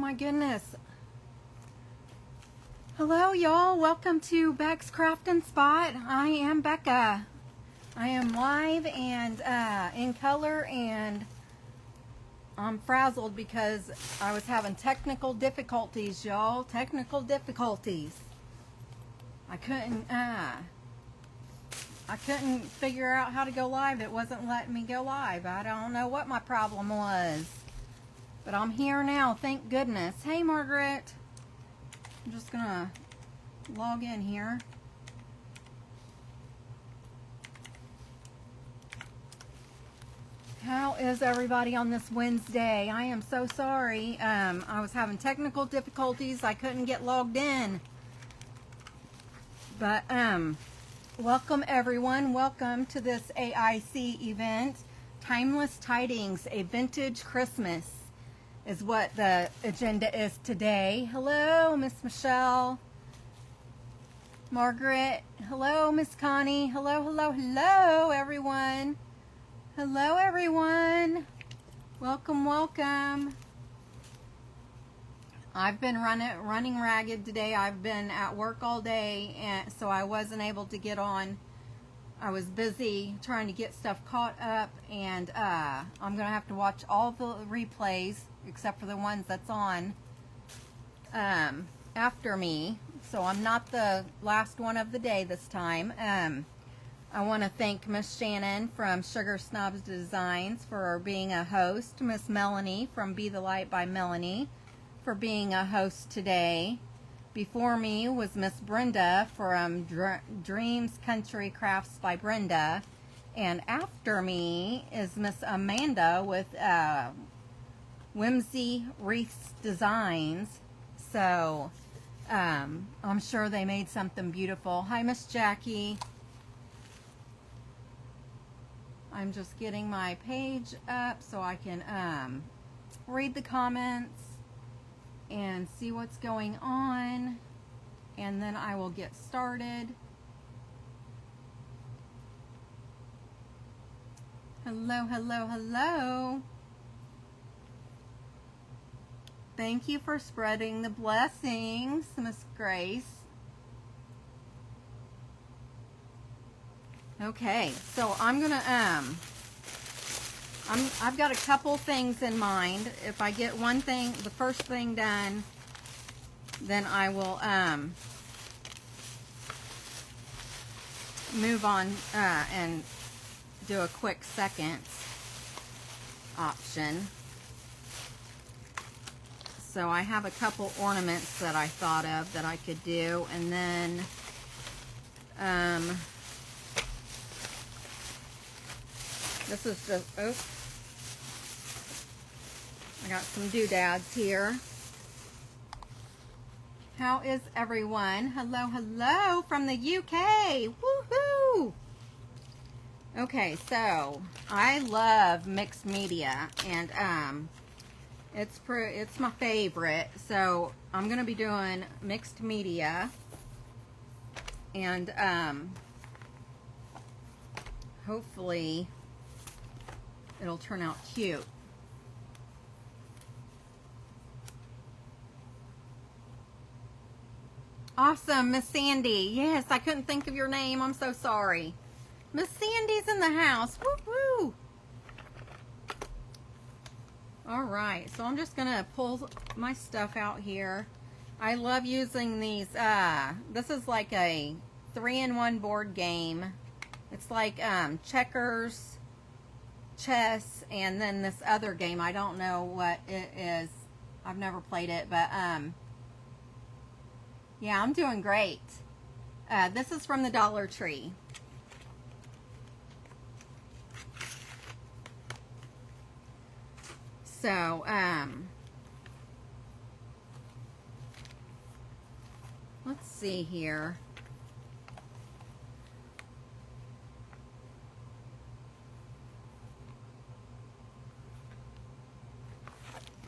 my goodness. Hello y'all, welcome to Beck's Craft and Spot. I am Bekah. I am live and in color, and I'm frazzled because I was having technical difficulties, y'all. Technical difficulties. I couldn't figure out how to go live. It wasn't letting me go live. I don't know what my problem was. But I'm here now, thank goodness. Hey Margaret. I'm just gonna log in here. How is everybody on this Wednesday? I am so sorry. I was having technical difficulties. I couldn't get logged in. But welcome everyone. Welcome to this AIC event. Timeless Tidings, a vintage Christmas is what the agenda is today. Hello, Miss Michelle. Margaret. Hello, Miss Connie. Hello, hello, hello, everyone. Hello, everyone. Welcome, welcome. I've been running ragged today. I've been at work all day, and so I wasn't able to get on. I was busy trying to get stuff caught up, and I'm going to have to watch all the replays except for the ones that's on after me. So I'm not the last one of the day this time. I want to thank Miss Shannen from Sugar Snobs Designs for being a host. Miss Melanie from Be the Light by Melanie for being a host today. Before me was Miss Brenda from Dreams Country Crafts by Brenda. And after me is Miss Amanda with Whimsy Wreath Designs. So I'm sure they made something beautiful. Hi, Miss Jackie. I'm just getting my page up so I can read the comments and see what's going on, and then I will get started. Hello, hello, hello. Thank you for spreading the blessings, Miss Grace. Okay, so I'm gonna I've got a couple things in mind. If I get one thing, the first thing done, then I will move on and do a quick second option. So I have a couple ornaments that I thought of that I could do, and then this is just, oh, I got some doodads here. How is everyone? Hello, hello from the UK. Woohoo! Okay, so I love mixed media, and it's my favorite. So I'm gonna be doing mixed media, and hopefully it'll turn out cute. Awesome, Miss Sandy. Yes, I couldn't think of your name. I'm so sorry. Miss Sandy's in the house. Woo-hoo! All right, so I'm just gonna pull my stuff out here. I love using these. This is like a 3-in-1 board game. It's like checkers, chess, and then this other game. I don't know what it is. I've never played it, but yeah, I'm doing great. This is from the Dollar Tree. So let's see here.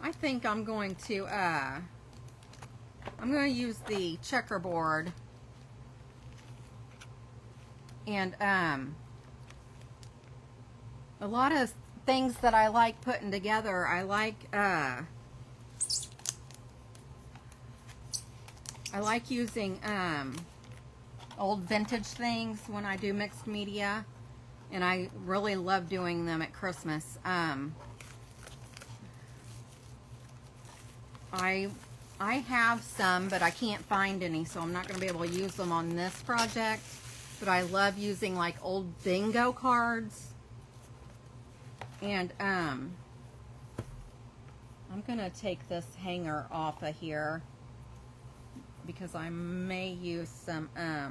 I think I'm going to use the checkerboard, and a lot of things that I like putting together. I like I like using old vintage things when I do mixed media, and I really love doing them at Christmas. I have some, but I can't find any, so I'm not going to be able to use them on this project. But I love using like old bingo cards. And I'm going to take this hanger off of here because I may use some, I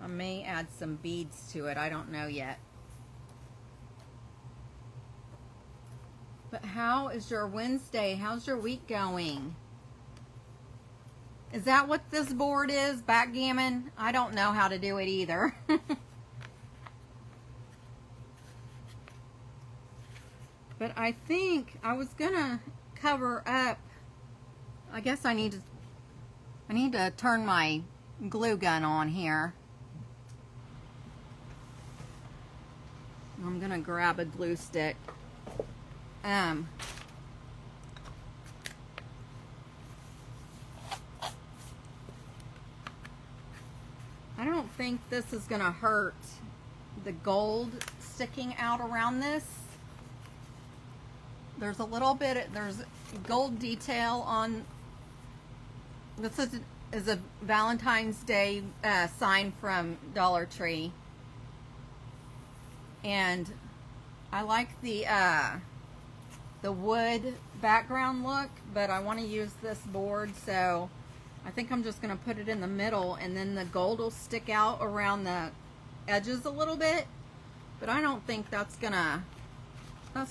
may add some beads to it. I don't know yet. But how is your Wednesday? How's your week going? Is that what this board is? Backgammon? I don't know how to do it either. But I think I was gonna cover up. I guess I need to turn my glue gun on here. I'm gonna grab a glue stick. I don't think this is gonna hurt the gold sticking out around this. There's a little bit, there's gold detail on, this is a Valentine's Day sign from Dollar Tree. And I like the wood background look, but I want to use this board, so I think I'm just going to put it in the middle, and then the gold will stick out around the edges a little bit. But I don't think that's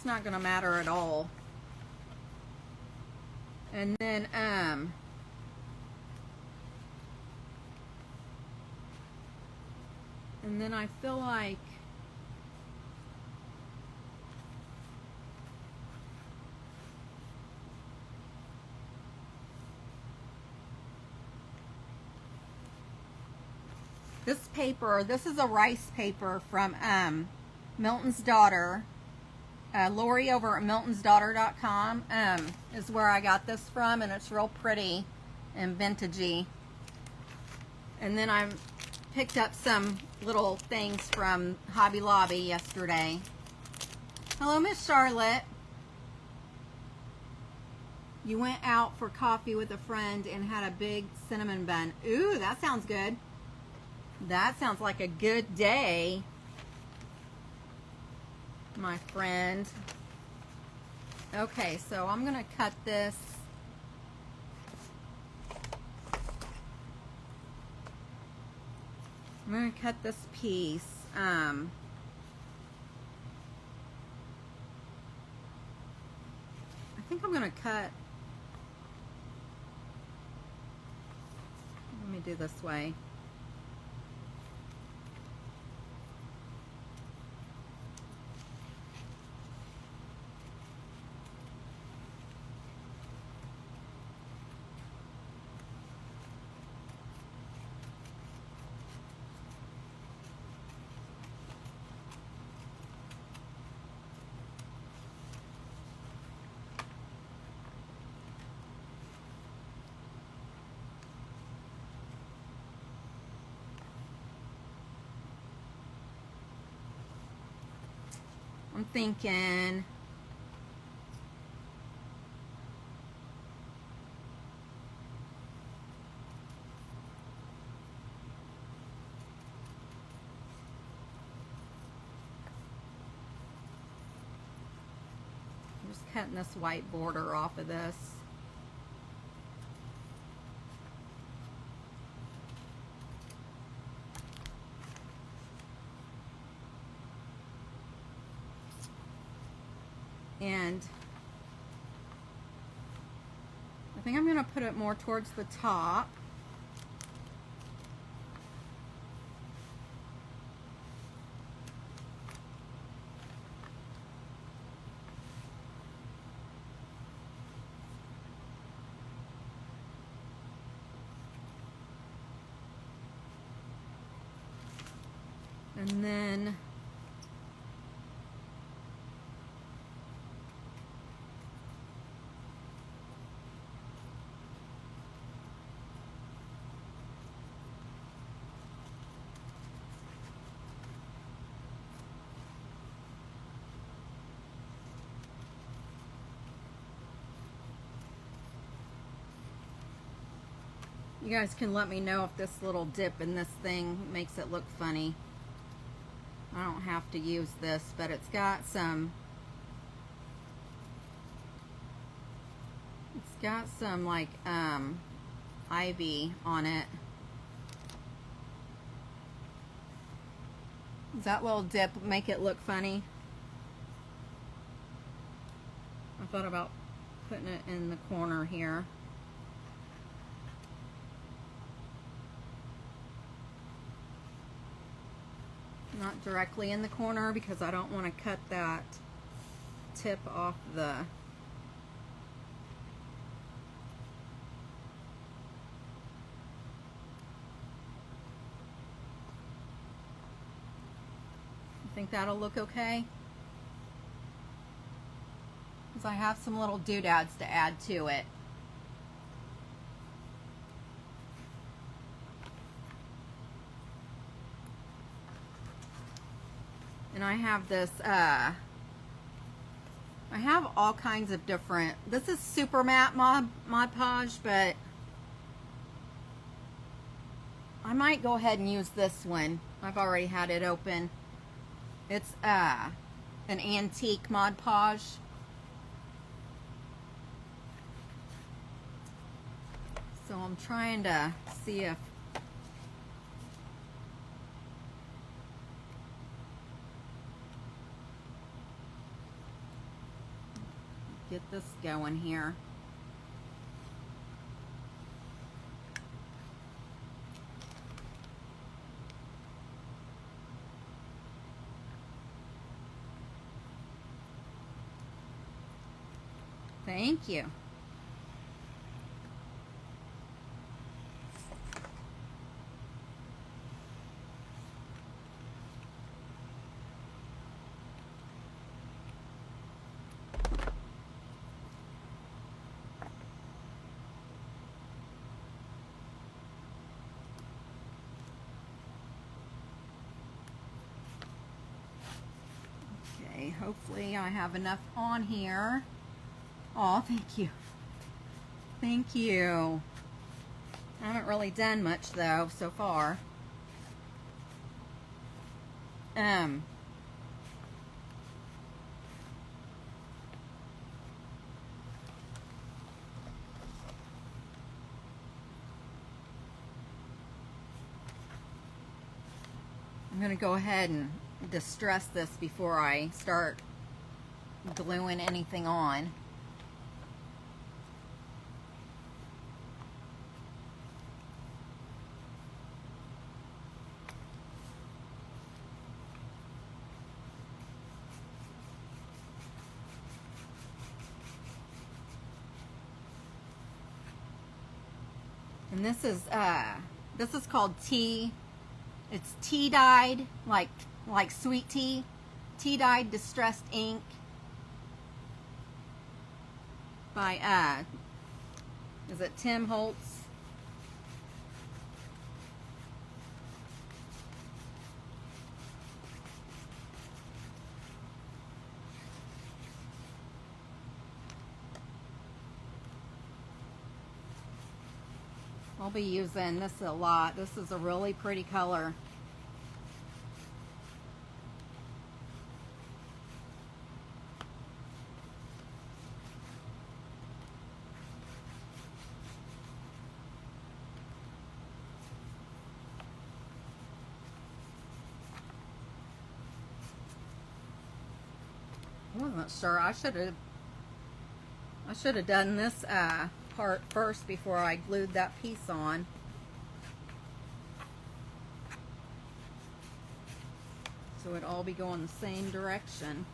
not gonna matter at all. And then I feel like this paper, this is a rice paper from Milton's Daughter. Lori over at miltonsdaughter.com is where I got this from, and it's real pretty and vintagey. And then I picked up some little things from Hobby Lobby yesterday. Hello, Miss Charlotte. You went out for coffee with a friend and had a big cinnamon bun. Ooh, that sounds good. That sounds like a good day, my friend. Okay, so I'm gonna cut this. I'm gonna cut this piece. I think I'm gonna cut. Let me do this way. I'm thinking I'm just cutting this white border off of this. And I think I'm going to put it more towards the top. And then You guys can let me know if this little dip in this thing makes it look funny. I don't have to use this, but it's got some like ivy on it. Does that little dip make it look funny? I thought about putting it in the corner here. Not directly in the corner because I don't want to cut that tip off the think that'll look okay? Because I have some little doodads to add to it. And I have this, I have all kinds of different, this is super matte Mod Podge, but I might go ahead and use this one. I've already had it open. It's an antique Mod Podge. So I'm trying to see if get this going here. Thank you. Okay, hopefully I have enough on here. Oh, thank you. Thank you. I haven't really done much though so far. I'm going to go ahead and distress this before I start gluing anything on. And this is called tea. It's tea dyed, like sweet tea. Tea dyed distressed ink by is it Tim Holtz? I'll be using this a lot. This is a really pretty color. I wasn't sure. I should have done this part first before I glued that piece on. So it'd all be going the same direction.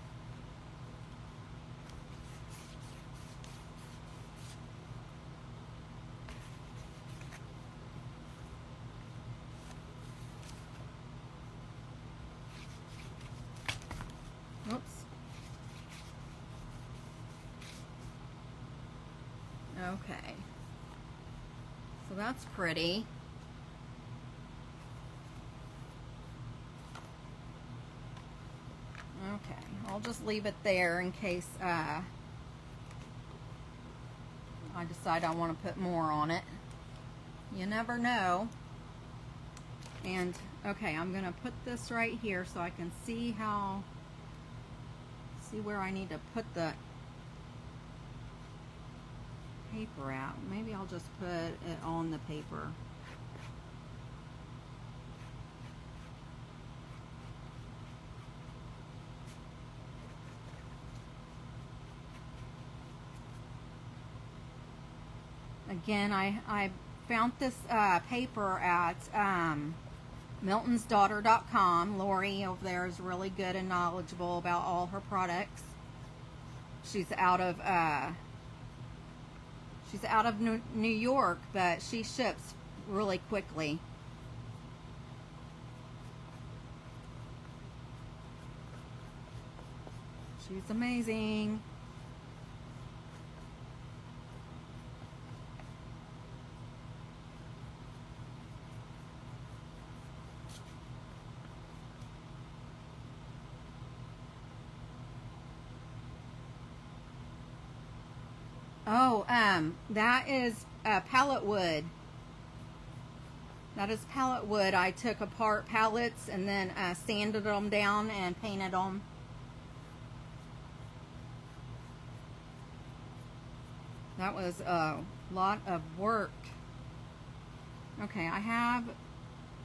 Oops. Okay, so that's pretty. Okay, I'll just leave it there in case I decide I want to put more on it. You never know. And okay, I'm gonna put this right here so I can see where I need to put the paper at. Maybe I'll just put it on the paper. Again, I found this paper at miltonsdaughter.com. Lori over there is really good and knowledgeable about all her products. She's out of New York, but she ships really quickly. She's amazing. Oh, that is pallet wood. That is pallet wood. I took apart pallets and then sanded them down and painted them. That was a lot of work. Okay, I have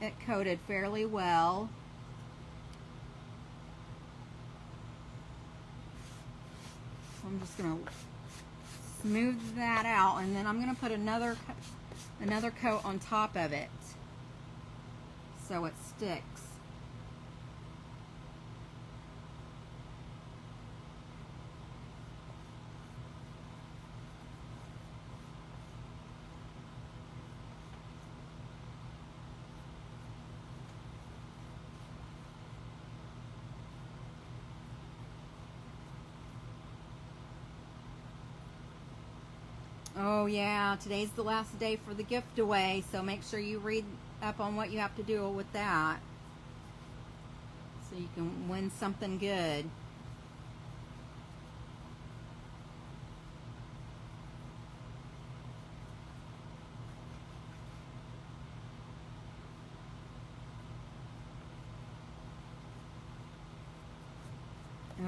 it coated fairly well. So I'm just going to smooth that out, and then I'm going to put another coat on top of it so it sticks. Oh yeah, today's the last day for the gift away, so make sure you read up on what you have to do with that so you can win something good.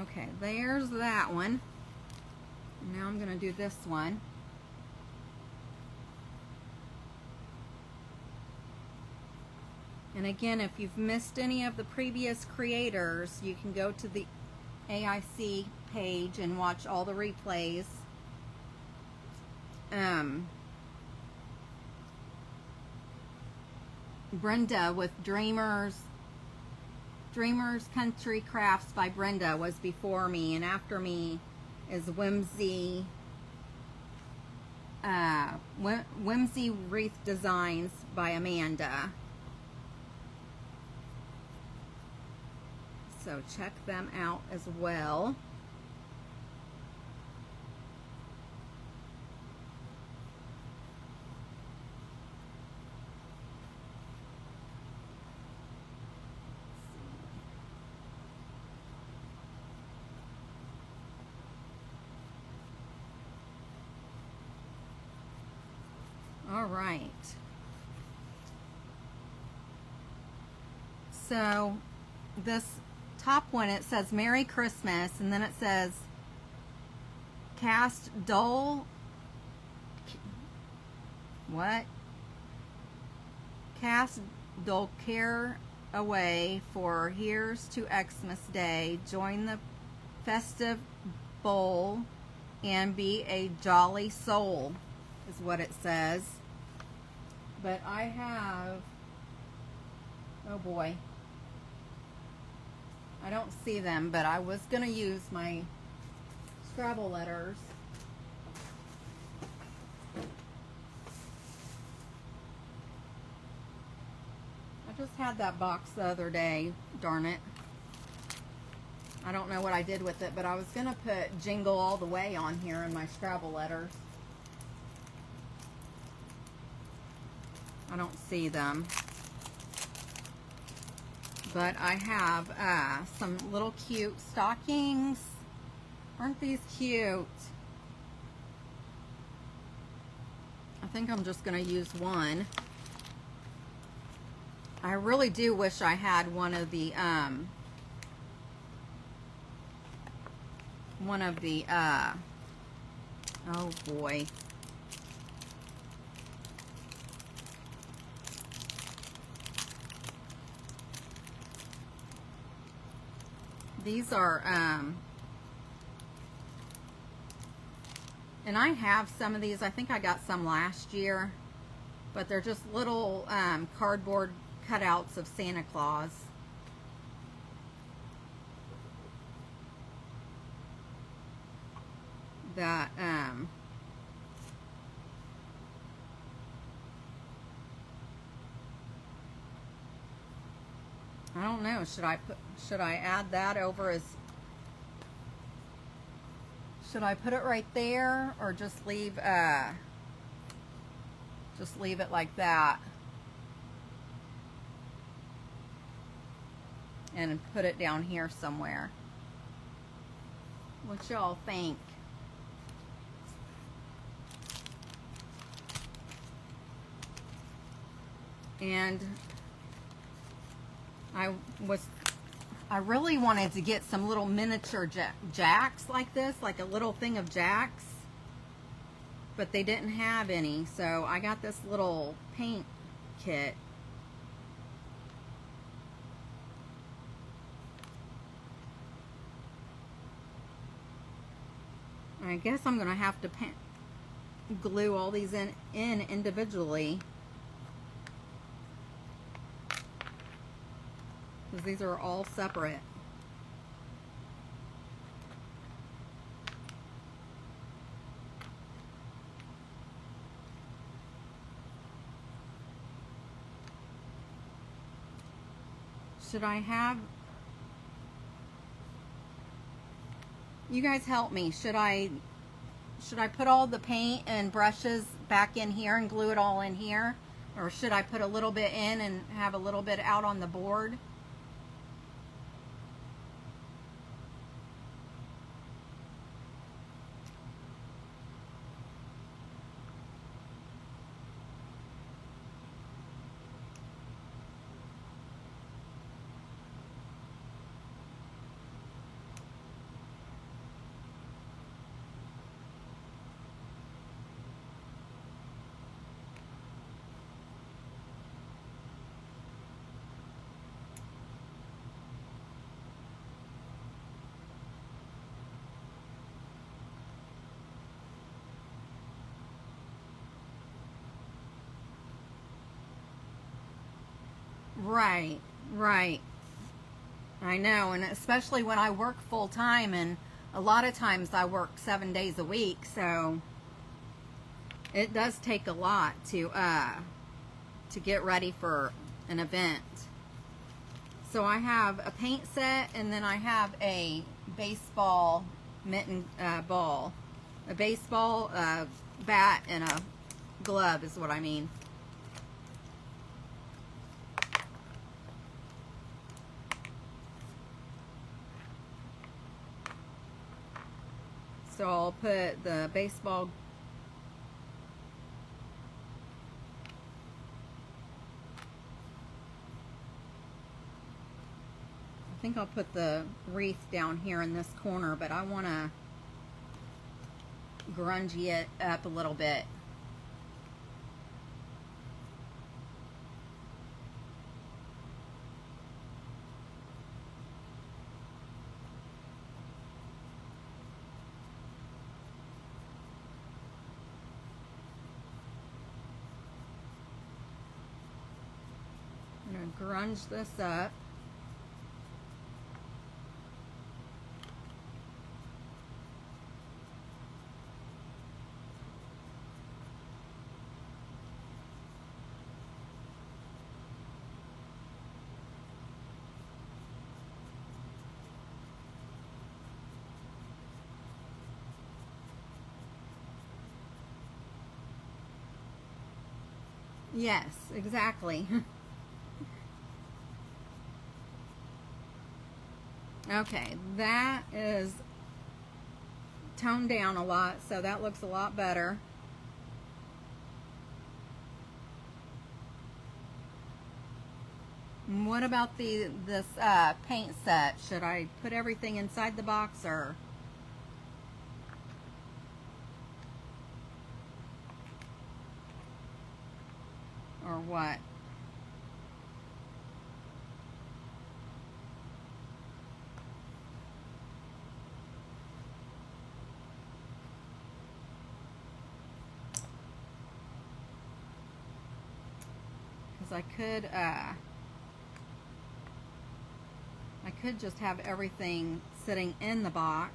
Okay, there's that one. Now I'm going to do this one. And again, if you've missed any of the previous creators, you can go to the AIC page and watch all the replays. Brenda with Dreamers Country Crafts by Brenda was before me, and after me is Whimsy Wreath Designs by Amanda. So check them out as well. All right. So this top one, it says Merry Christmas, and then it says cast dull care away, for here's to Xmas Day. Join the festive bowl and be a jolly soul, is what it says. But I have, oh boy, I don't see them, but I was going to use my Scrabble letters. I just had that box the other day, darn it. I don't know what I did with it, but I was going to put Jingle All the Way on here in my Scrabble letters. I don't see them. But I have some little cute stockings. Aren't these cute? I think I'm just going to use one. I really do wish I had one of the oh boy. These are, and I have some of these. I think I got some last year, but they're just little cardboard cutouts of Santa Claus. That, I don't know, should I add that over as, should I put it right there, or just leave it like that and put it down here somewhere? What y'all think? And I really wanted to get some little miniature jacks like this, like a little thing of jacks, but they didn't have any, so I got this little paint kit. I guess I'm gonna have to glue all these in individually, because these are all separate. Should I have, you guys help me, should I put all the paint and brushes back in here and glue it all in here, or should I put a little bit in and have a little bit out on the board? Right, right. I know, and especially when I work full time, and a lot of times I work 7 days a week, so it does take a lot to get ready for an event. So I have a paint set, and then I have a baseball mitten ball, a baseball bat, and a glove is what I mean. So I'll put the baseball, I think I'll put the wreath down here in this corner, but I want to grungy it up a little bit. Grunge this up. Yes, exactly. Okay, that is toned down a lot, so that looks a lot better. What about this paint set? Should I put everything inside the box or what? Because I could just have everything sitting in the box.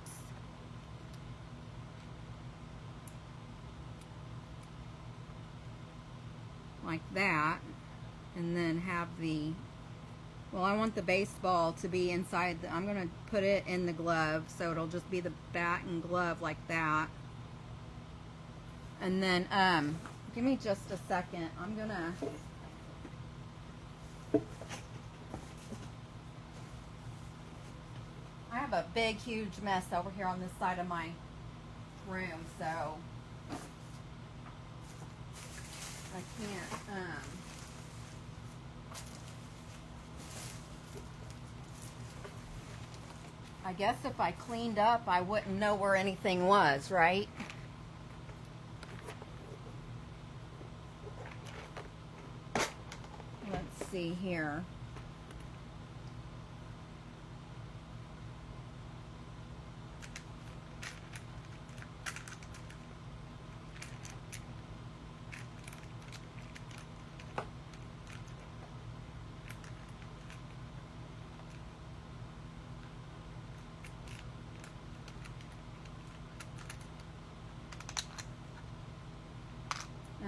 Like that. And then have well, I want the baseball to be inside. I'm going to put it in the glove, so it'll just be the bat and glove like that. And then, give me just a second. I'm going to... I have a big, huge mess over here on this side of my room, so I can't, I guess if I cleaned up, I wouldn't know where anything was, right? Let's see here.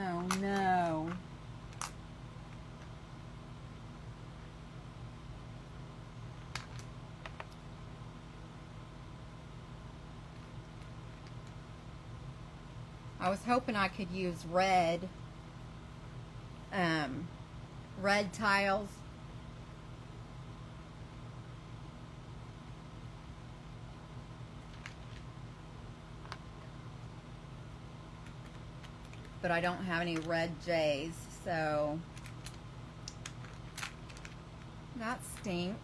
Oh no. I was hoping I could use red tiles. But I don't have any red J's, so that stinks.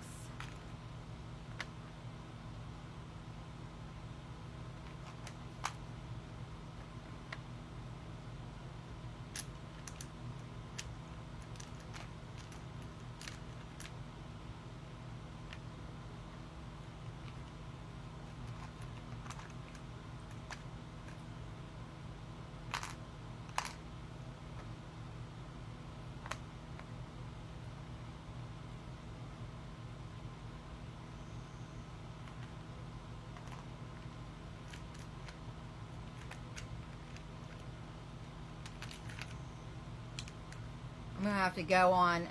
I'm gonna have to go on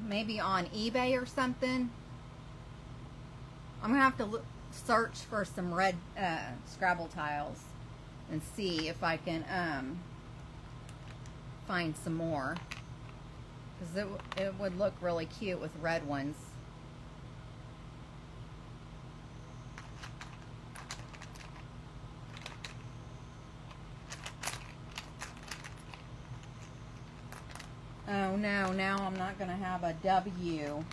maybe on eBay or something. I'm gonna have to search for some red Scrabble tiles and see if I can find some more, because it would look really cute with red ones. Oh no, now I'm not going to have a W.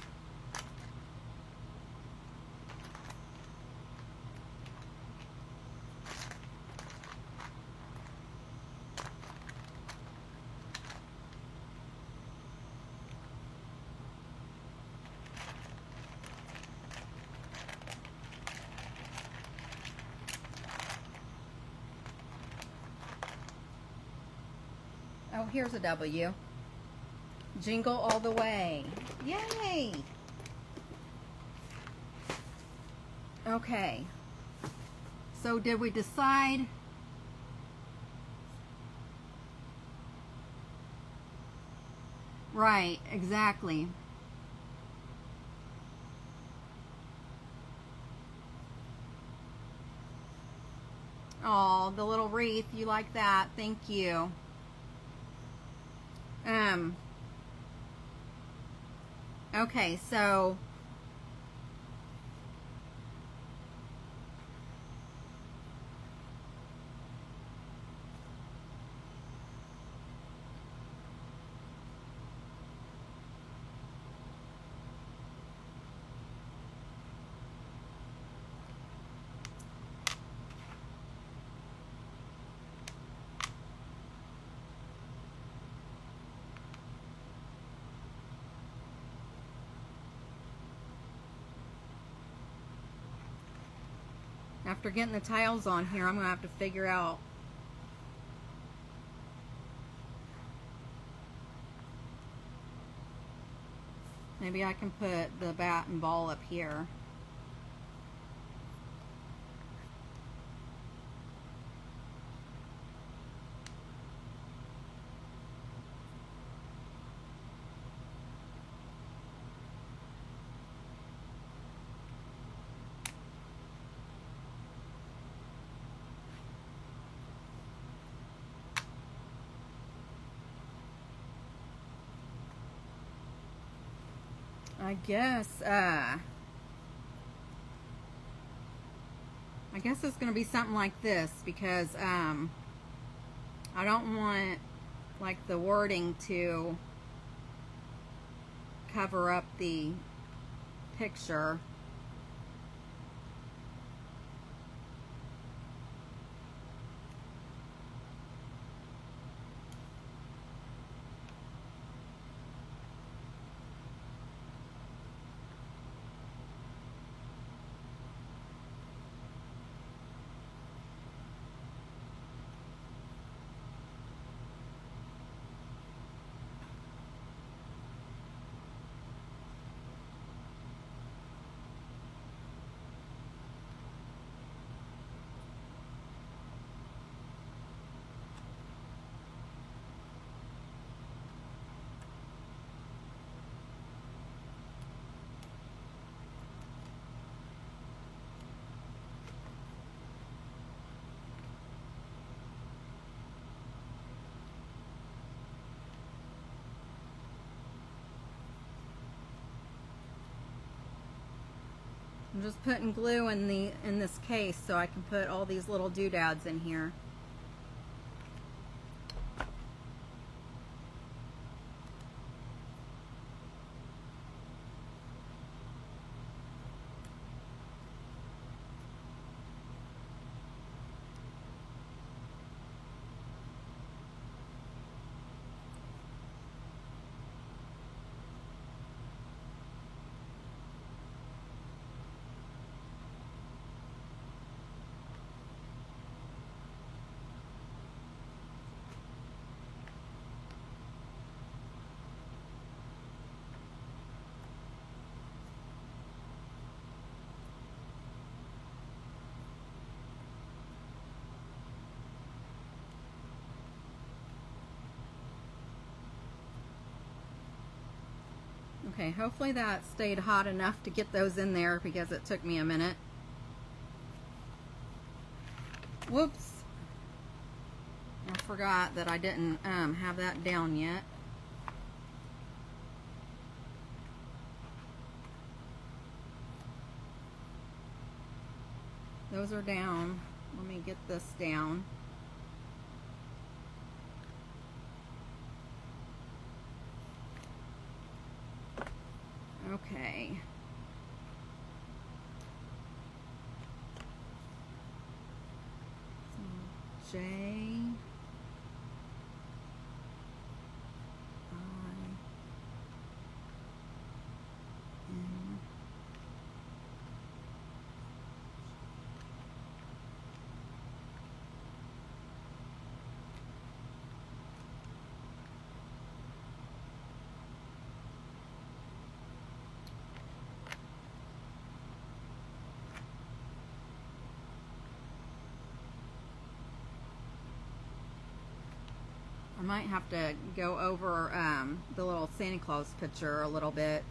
Oh, here's a W. Jingle all the way. Yay! Okay. So did we decide? Right, exactly. Oh, the little wreath. You like that? Thank you. Okay, so After getting the tiles on here, I'm going to have to figure out maybe I can put the bat and ball up here. I guess it's going to be something like this, because I don't want like the wording to cover up the picture. I'm just putting glue in this case so I can put all these little doodads in here. Okay, hopefully that stayed hot enough to get those in there, because it took me a minute. Whoops. I forgot that I didn't have that down yet. Those are down. Let me get this down. Okay. So J, I, N, I might have to go over the little Santa Claus picture a little bit.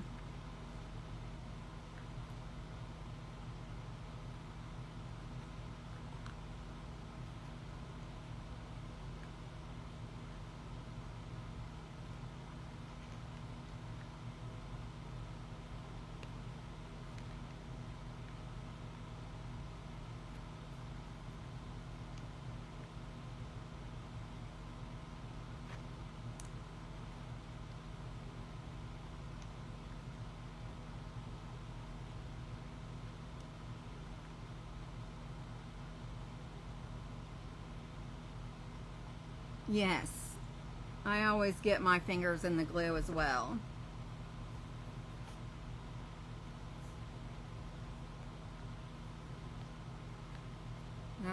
Yes, I always get my fingers in the glue as well.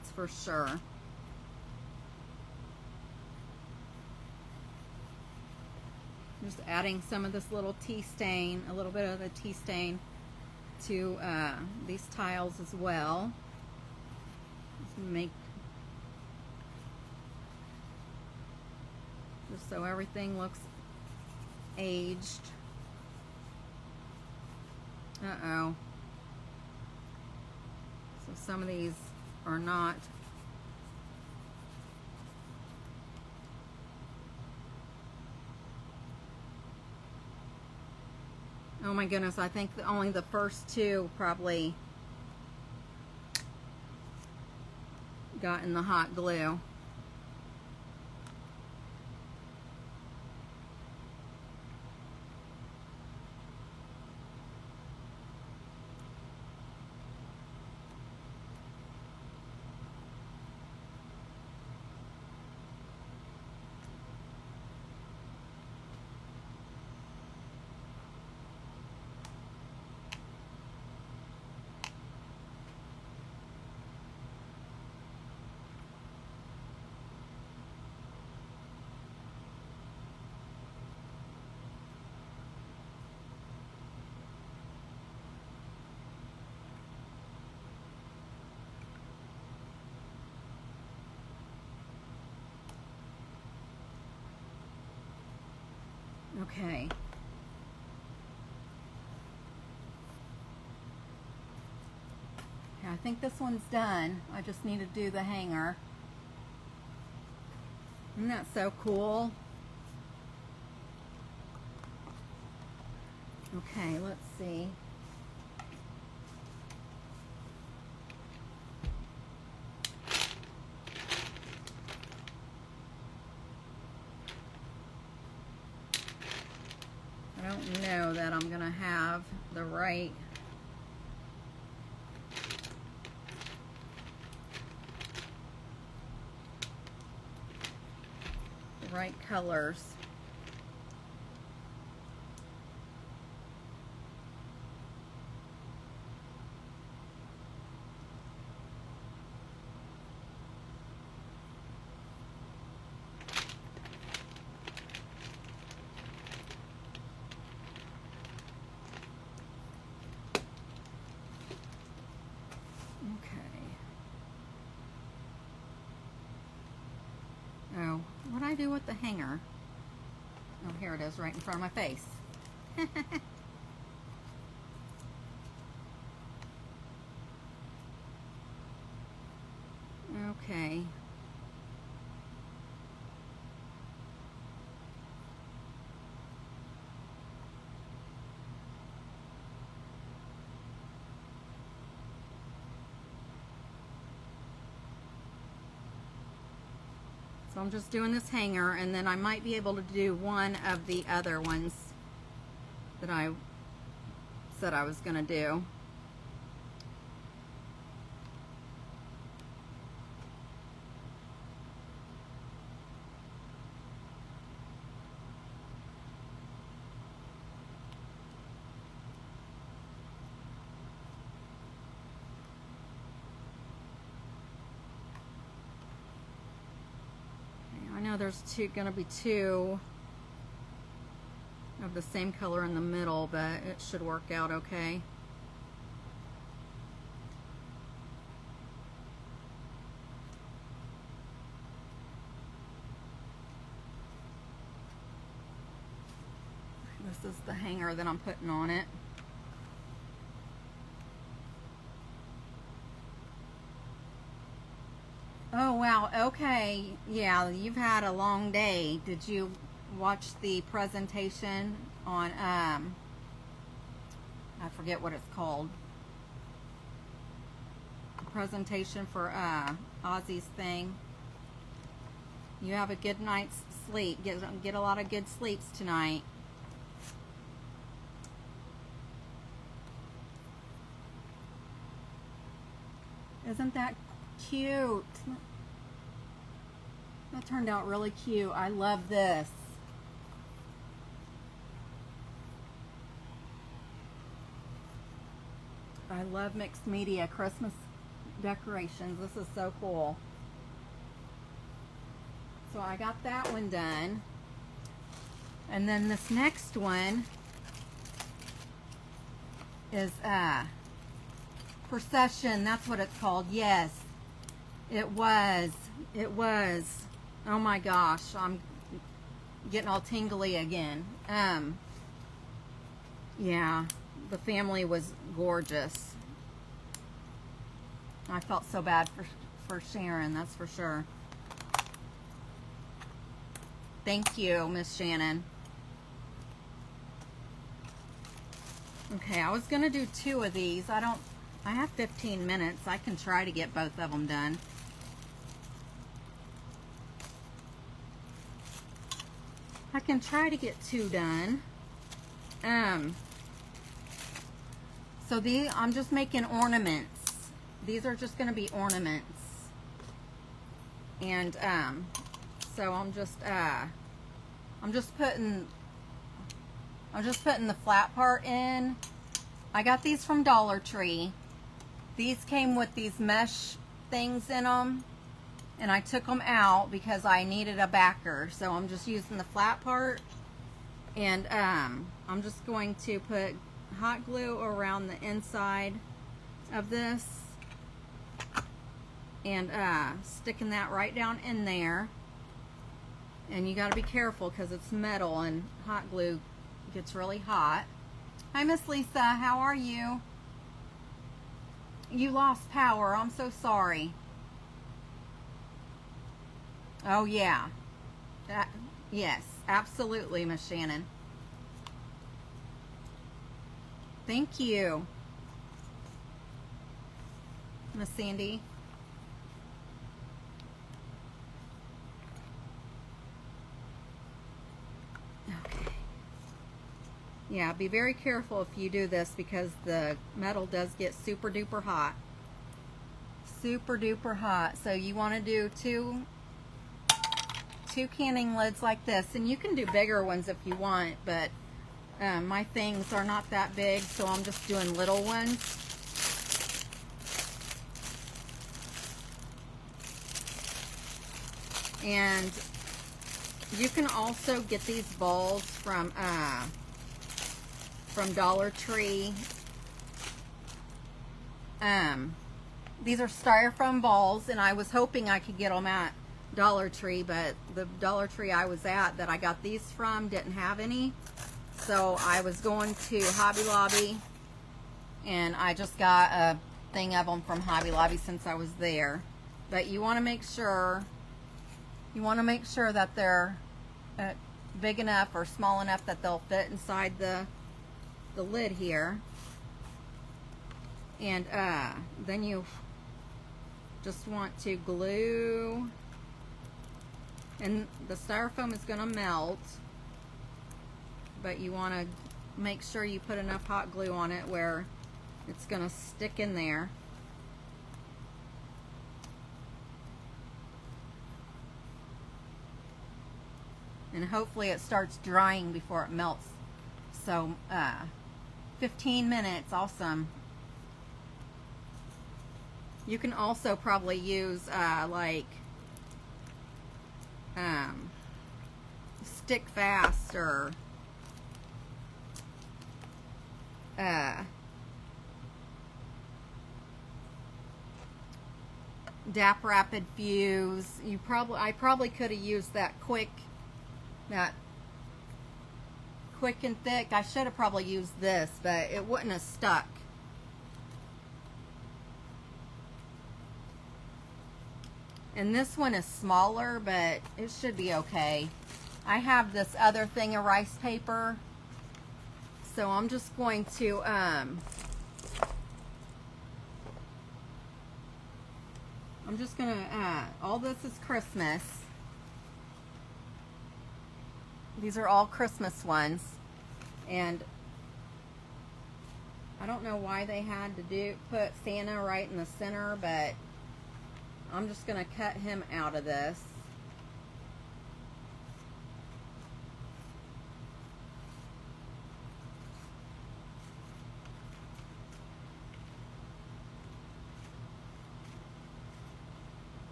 That's for sure. Just adding some of this little tea stain, a little bit of the tea stain to these tiles as well. Just make, just so everything looks aged. Uh-oh. So some of these are not. Oh my goodness, I think only the first two probably got in the hot glue. Okay. I think this one's done. I just need to do the hanger. Isn't that so cool? Okay, let's see. I don't know that I'm gonna have the right colors. Oh, what do I do with the hanger? Oh, here it is, right in front of my face. Okay. So I'm just doing this hanger, and then I might be able to do one of the other ones that I said I was going to do. I know there's going to be two of the same color in the middle, but it should work out okay. This is the hanger that I'm putting on it. Oh wow, okay. Yeah, you've had a long day. Did you watch the presentation on I forget what it's called. The presentation for Ozzy's thing. You have a good night's sleep. Get a lot of good sleeps tonight. Isn't that cute? That turned out really cute. I love this. I love mixed media. Christmas decorations. This is so cool. So I got that one done. And then this next one is Procession. That's what it's called. Yes, it was. It was. Oh my gosh, I'm getting all tingly again. Yeah, the family was gorgeous. I felt so bad for Sharon, that's for sure. Thank you, Miss Shannen. Okay, I was gonna do 2 of these. I have 15 minutes. I can try to get both of them done. I can try to get 2 done. So I'm just making ornaments. These are just gonna be ornaments. And so I'm just putting the flat part in. I got these from Dollar Tree. These came with these mesh things in them, and I took them out because I needed a backer. So I'm just using the flat part, and I'm just going to put hot glue around the inside of this and sticking that right down in there. And you got to be careful because it's metal and hot glue gets really hot. Hi, Miss Lisa. How are you? You lost power. I'm so sorry. Oh, yeah. Yes, absolutely, Miss Shannen. Thank you, Miss Sandy. Okay. Yeah, be very careful if you do this because the metal does get super duper hot. Super duper hot. So you want to do two canning lids like this, and you can do bigger ones if you want, but my things are not that big, so I'm just doing little ones. And you can also get these balls from Dollar Tree. These are styrofoam balls, and I was hoping I could get them at Dollar Tree, but the Dollar Tree I was at that I got these from didn't have any. So I was going to Hobby Lobby, and I just got a thing of them from Hobby Lobby since I was there. But you want to make sure that they're big enough or small enough that they'll fit inside the lid here. And then you just want to glue, and the styrofoam is going to melt, but you want to make sure you put enough hot glue on it where it's going to stick in there. And hopefully it starts drying before it melts. So 15 minutes, awesome. You can also probably use Stick Fast or DAP Rapid Fuse. I probably could have used that quick and thick. I should have probably used this, but it wouldn't have stuck. And this one is smaller, but it should be okay. I have this other thing of rice paper, so I'm just going to all this is Christmas. These are all Christmas ones, and I don't know why they had to put Santa right in the center, but I'm just going to cut him out of this.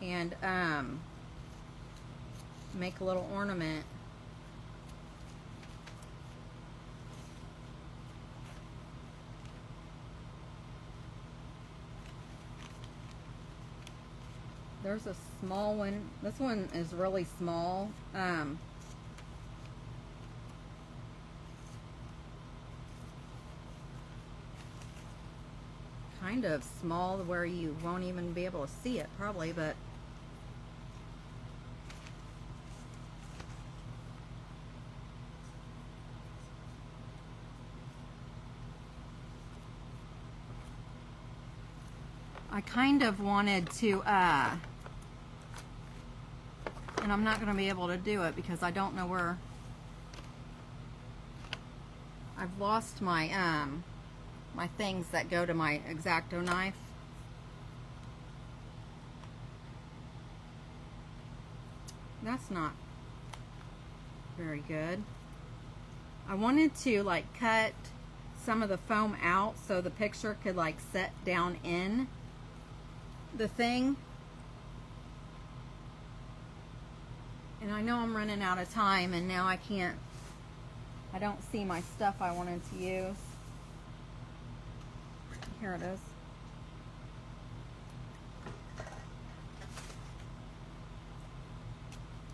and make a little ornament. There's a small one. This one is really small. Kind of small where you won't even be able to see it probably, but I kind of wanted to and I'm not going to be able to do it because I don't know where. I've lost my my things that go to my X-Acto knife. That's not very good. I wanted to like cut some of the foam out so the picture could like set down in the thing. And I know I'm running out of time, and now I don't see my stuff I wanted to use. Here it is.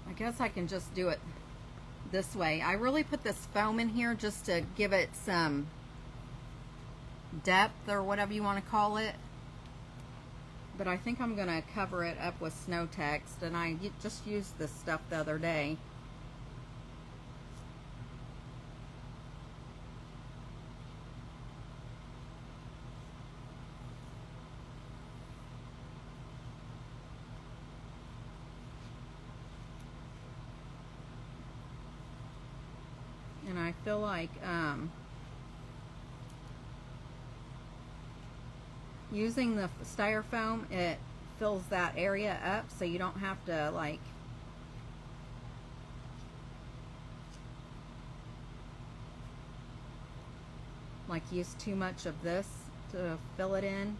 I guess I can just do it this way. I really put this foam in here just to give it some depth or whatever you want to call it. But I think I'm going to cover it up with snow text, and I just used this stuff the other day. And I feel like using the styrofoam, it fills that area up so you don't have to like use too much of this to fill it in.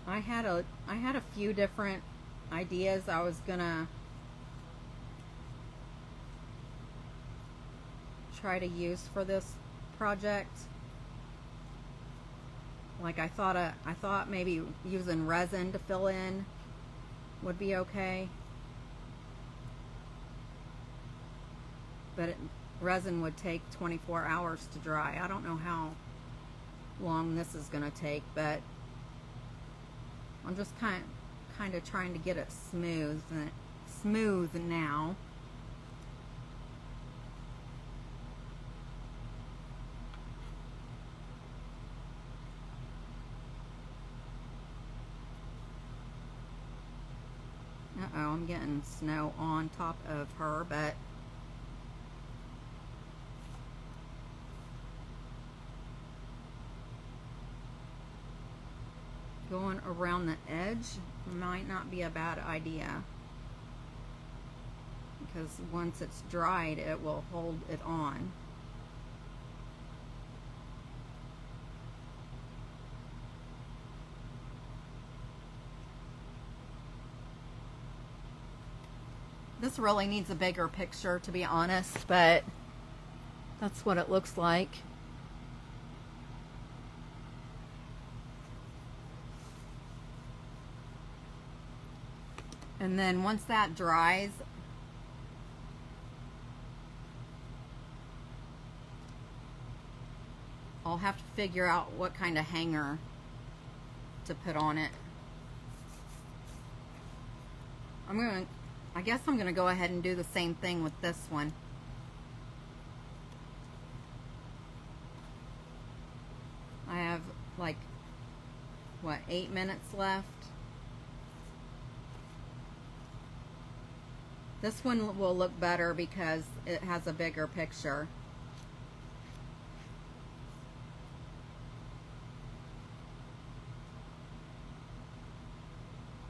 I had a few different ideas I was gonna try to use for this project. Like I thought maybe using resin to fill in would be okay, but resin would take 24 hours to dry. I don't know how long this is gonna take, but I'm just kind of trying to get it smooth now. Uh-oh, I'm getting snow on top of her, but going around the edge might not be a bad idea, because once it's dried it will hold it on. This really needs a bigger picture, to be honest, but that's what it looks like. And then once that dries, I'll have to figure out what kind of hanger to put on it. I guess I'm going to go ahead and do the same thing with this one. I have like, what, 8 minutes left? This one will look better because it has a bigger picture.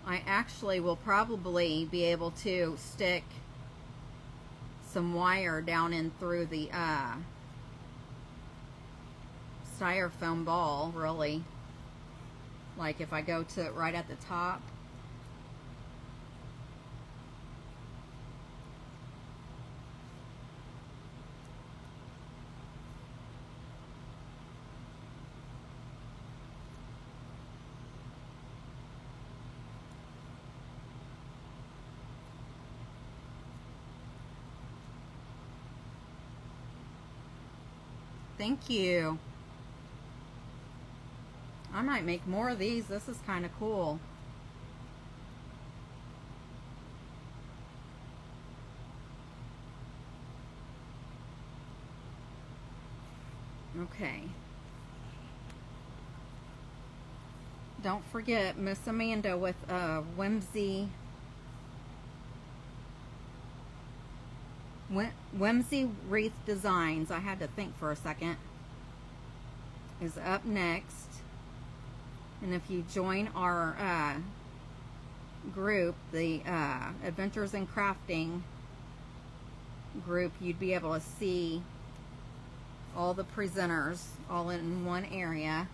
I actually will probably be able to stick some wire down in through the styrofoam ball, really. Like if I go to right at the top. Thank you. I might make more of these. This is kind of cool. Okay. Don't forget Miss Amanda with Whimsy Wreath Designs. I had to think for a second. Is up next. And if you join our group, the Adventures in Crafting group, you'd be able to see all the presenters all in one area.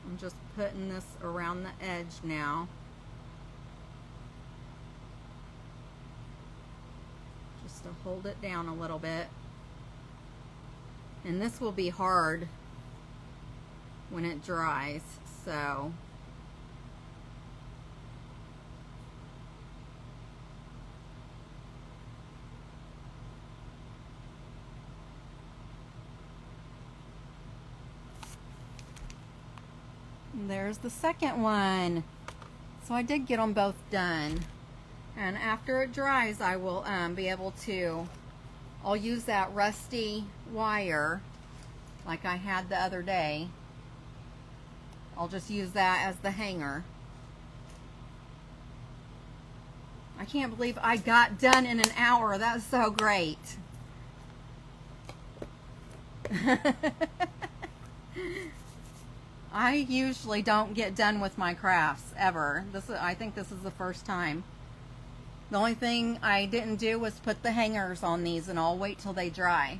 I'm just putting this around the edge now. Just to hold it down a little bit. And this will be hard when it dries, so there's the second one. So I did get them both done, and after it dries I will be able to, I'll use that rusty wire like I had the other day. I'll just use that as the hanger. I can't believe I got done in an hour. That was so great. I usually don't get done with my crafts ever. I think this is the first time. The only thing I didn't do was put the hangers on these, and I'll wait till they dry.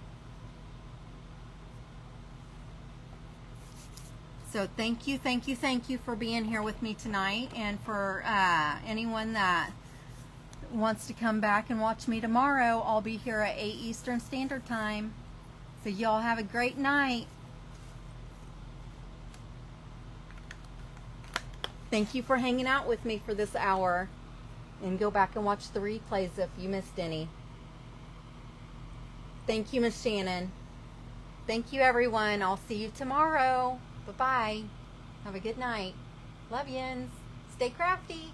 So thank you for being here with me tonight, and for anyone that wants to come back and watch me tomorrow, I'll be here at 8 Eastern Standard Time. So y'all have a great night. Thank you for hanging out with me for this hour. And go back and watch the replays if you missed any. Thank you, Miss Shannon. Thank you, everyone. I'll see you tomorrow. Bye-bye. Have a good night. Love yins. Stay crafty.